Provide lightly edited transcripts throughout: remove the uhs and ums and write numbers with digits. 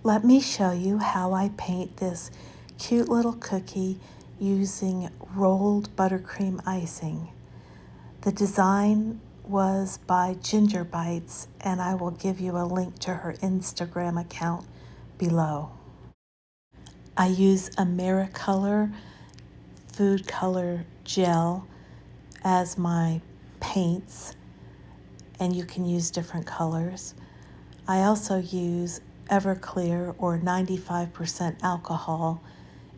Let me show you how I paint this cute little cookie using rolled buttercream icing. The design was by Ginger Bites, and I will give you a link to her Instagram account below. I use Americolor food color gel as my paints, and you can use different colors. I also use Everclear or 95% alcohol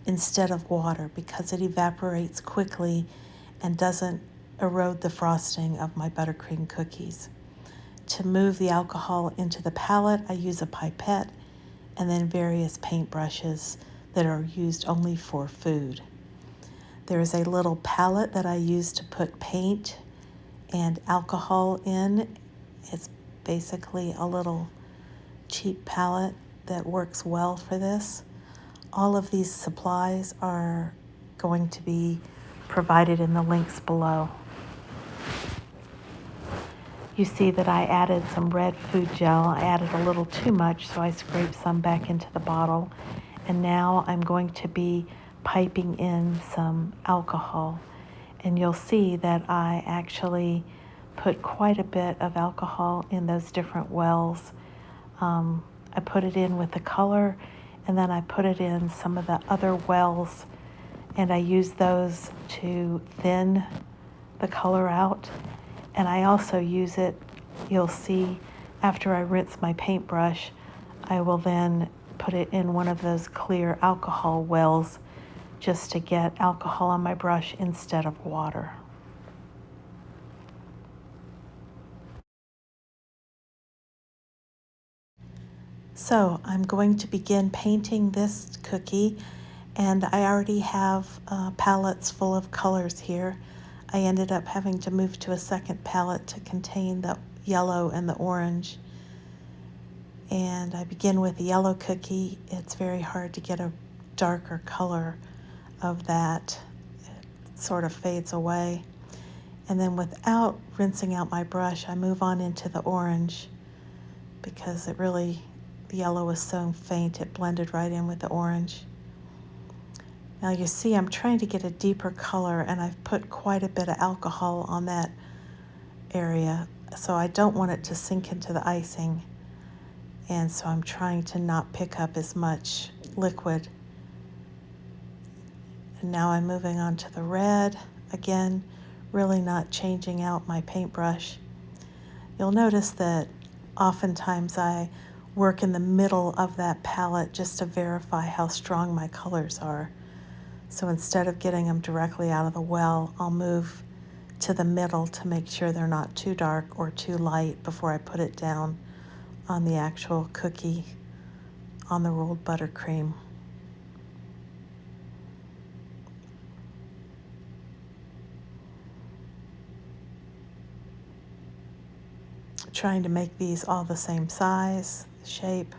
instead of water because it evaporates quickly and doesn't erode the frosting of my buttercream cookies. To move the alcohol into the palette, I use a pipette and then various paintbrushes that are used only for food. There is a little palette that I use to put paint and alcohol in. It's basically a little cheap palette that works well for this. All of these supplies are going to be provided in the links below. You see that I added some red food gel. I added a little too much, so I scraped some back into the bottle. And now I'm going to be piping in some alcohol. And you'll see that I actually put quite a bit of alcohol in those different wells. I put it in with the color, and then I put it in some of the other wells, and I use those to thin the color out. And I also use it, you'll see, after I rinse my paintbrush, I will then put it in one of those clear alcohol wells just to get alcohol on my brush instead of water. So I'm going to begin painting this cookie, and I already have palettes full of colors here. I ended up having to move to a second palette to contain the yellow and the orange. And I begin with the yellow cookie. It's very hard to get a darker color of that. It sort of fades away. And then without rinsing out my brush, I move on into the orange because the yellow was so faint it blended right in with the orange. Now you see I'm trying to get a deeper color, and I've put quite a bit of alcohol on that area, so I don't want it to sink into the icing, and so I'm trying to not pick up as much liquid. And now I'm moving on to the red, again, really not changing out my paintbrush. You'll notice that oftentimes I work in the middle of that palette just to verify how strong my colors are. So instead of getting them directly out of the well, I'll move to the middle to make sure they're not too dark or too light before I put it down on the actual cookie on the rolled buttercream. Trying to make these all the same size, shape.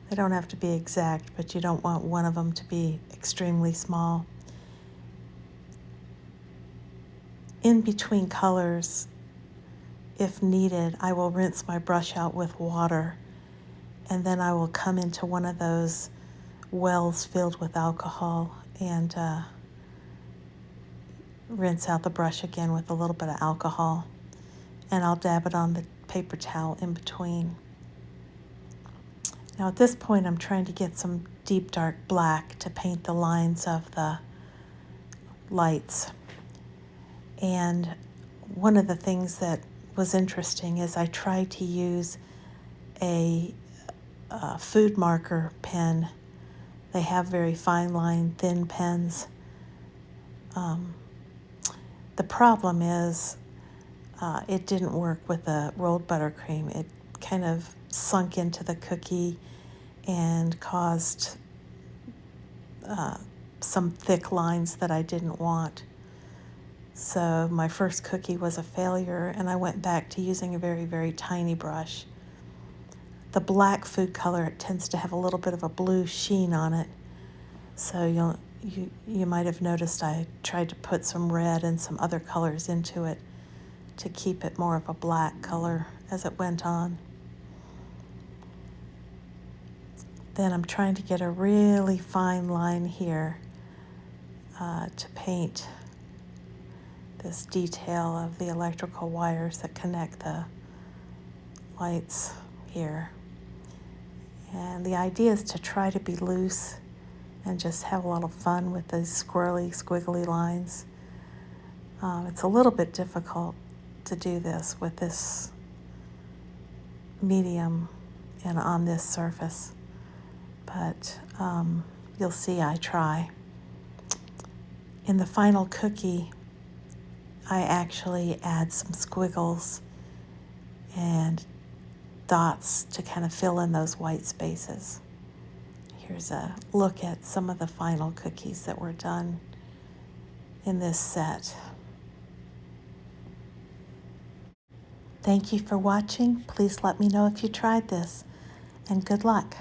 They don't have to be exact, but you don't want one of them to be extremely small. In between colors, if needed, I will rinse my brush out with water, and then I will come into one of those wells filled with alcohol and rinse out the brush again with a little bit of alcohol, and I'll dab it on the paper towel in between. Now at this point I'm trying to get some deep dark black to paint the lines of the lights. And one of the things that was interesting is I tried to use a food marker pen. They have very fine line, thin pens. The problem is it didn't work with the rolled buttercream. It kind of sunk into the cookie and caused some thick lines that I didn't want. So my first cookie was a failure, and I went back to using a very, very tiny brush. The black food color tends to have a little bit of a blue sheen on it. So you might have noticed I tried to put some red and some other colors into it to keep it more of a black color as it went on. Then I'm trying to get a really fine line here to paint this detail of the electrical wires that connect the lights here. And the idea is to try to be loose and just have a lot of fun with those squirrely, squiggly lines. It's a little bit difficult to do this with this medium and on this surface, but you'll see I try. In the final cookie, I actually add some squiggles and dots to kind of fill in those white spaces. Here's a look at some of the final cookies that were done in this set. Thank you for watching. Please let me know if you tried this, and good luck.